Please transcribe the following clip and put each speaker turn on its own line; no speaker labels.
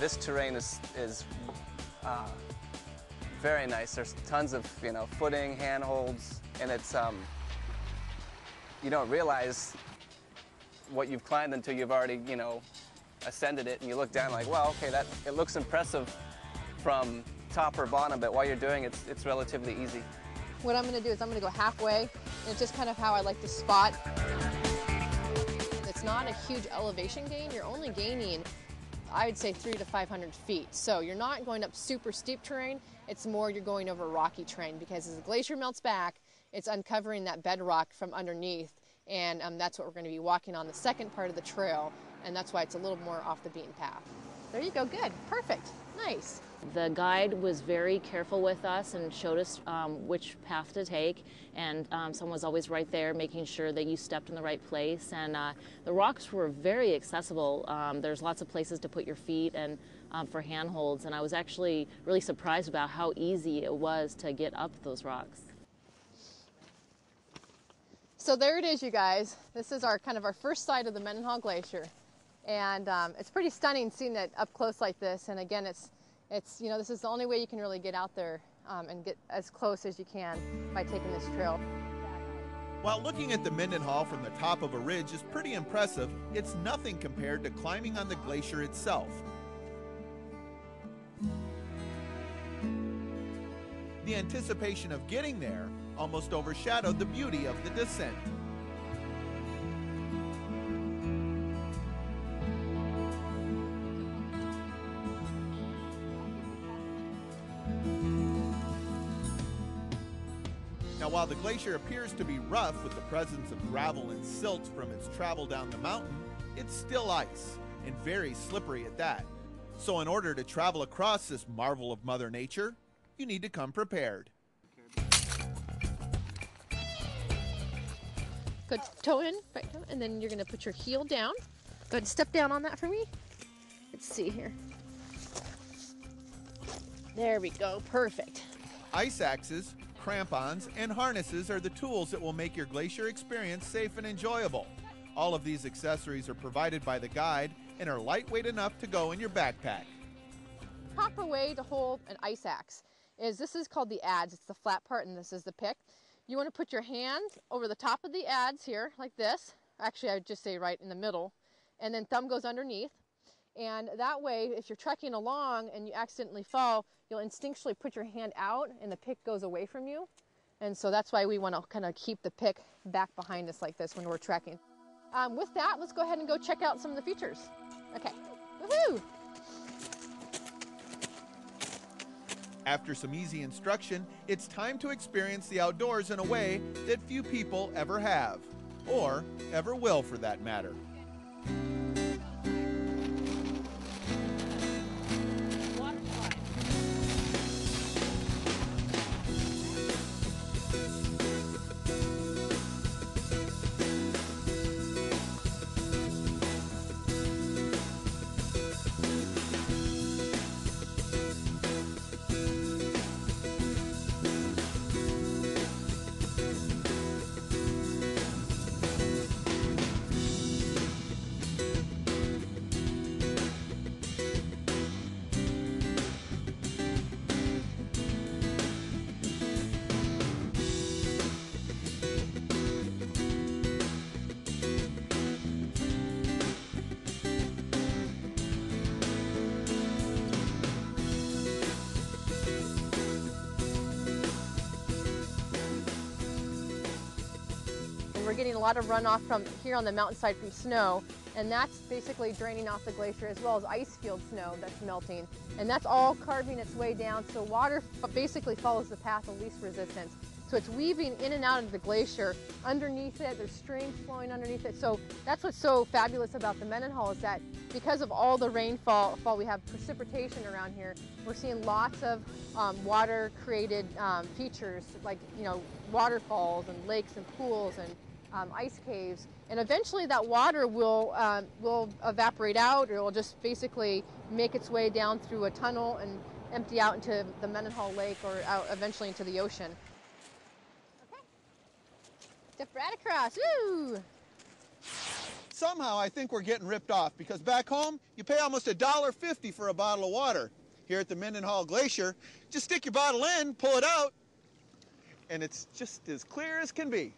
This terrain is very nice. There's tons of footing, handholds, and it's you don't realize what you've climbed until you've already ascended it, and you look down like, well, okay, it looks impressive from top or bottom, but while you're doing it, it's relatively easy.
What I'm going to do is I'm going to go halfway, and it's just kind of how I like to spot. It's not a huge elevation gain. You're only gaining, I would say, 300 to 500 feet. So you're not going up super steep terrain. It's more you're going over rocky terrain, because as the glacier melts back, it's uncovering that bedrock from underneath, and that's what we're going to be walking on the second part of the trail, and that's why it's a little more off the beaten path. There you go, good, perfect, nice.
The guide was very careful with us and showed us which path to take, and someone was always right there making sure that you stepped in the right place, and the rocks were very accessible. There's lots of places to put your feet and for handholds, and I was actually really surprised about how easy it was to get up those rocks.
So there it is, you guys. This is our kind of our first sight of the Mendenhall Glacier, and it's pretty stunning seeing it up close like this. And again, it's this is the only way you can really get out there and get as close as you can by taking this trail.
While looking at the Mendenhall from the top of a ridge is pretty impressive, it's nothing compared to climbing on the glacier itself. The anticipation of getting there almost overshadowed the beauty of the descent. Now, while the glacier appears to be rough with the presence of gravel and silt from its travel down the mountain, it's still ice, and very slippery at that. So in order to travel across this marvel of Mother Nature, you need to come prepared.
Good, toe in, right toe, and then you're going to put your heel down. Go ahead and step down on that for me. Let's see here. There we go, perfect.
Ice axes, crampons, and harnesses are the tools that will make your glacier experience safe and enjoyable. All of these accessories are provided by the guide and are lightweight enough to go in your backpack.
Proper way to hold an ice axe is, this is called the adze. It's the flat part, and this is the pick. You want to put your hand over the top of the adze here, like this. Actually, I would just say right in the middle, and then thumb goes underneath. And that way, if you're trekking along and you accidentally fall, you'll instinctually put your hand out and the pick goes away from you. And so that's why we want to kind of keep the pick back behind us like this when we're trekking. With that, let's go ahead and go check out some of the features. Okay, woohoo!
After some easy instruction, it's time to experience the outdoors in a way that few people ever have, or ever will for that matter.
We're getting a lot of runoff from here on the mountainside from snow, and that's basically draining off the glacier, as well as ice field snow that's melting, and that's all carving its way down, so water basically follows the path of least resistance. So it's weaving in and out of the glacier. Underneath it, there's streams flowing underneath it. So that's what's so fabulous about the Mendenhall, is that because of all the rainfall, we have precipitation around here. We're seeing lots of water-created features, like waterfalls and lakes and pools, and ice caves, and eventually that water will evaporate out, or it will just basically make its way down through a tunnel and empty out into the Mendenhall Lake, or out eventually into the ocean. Okay, step right across. Woo!
Somehow I think we're getting ripped off, because back home you pay almost $1.50 for a bottle of water. Here at the Mendenhall Glacier, just stick your bottle in, pull it out, and it's just as clear as can be.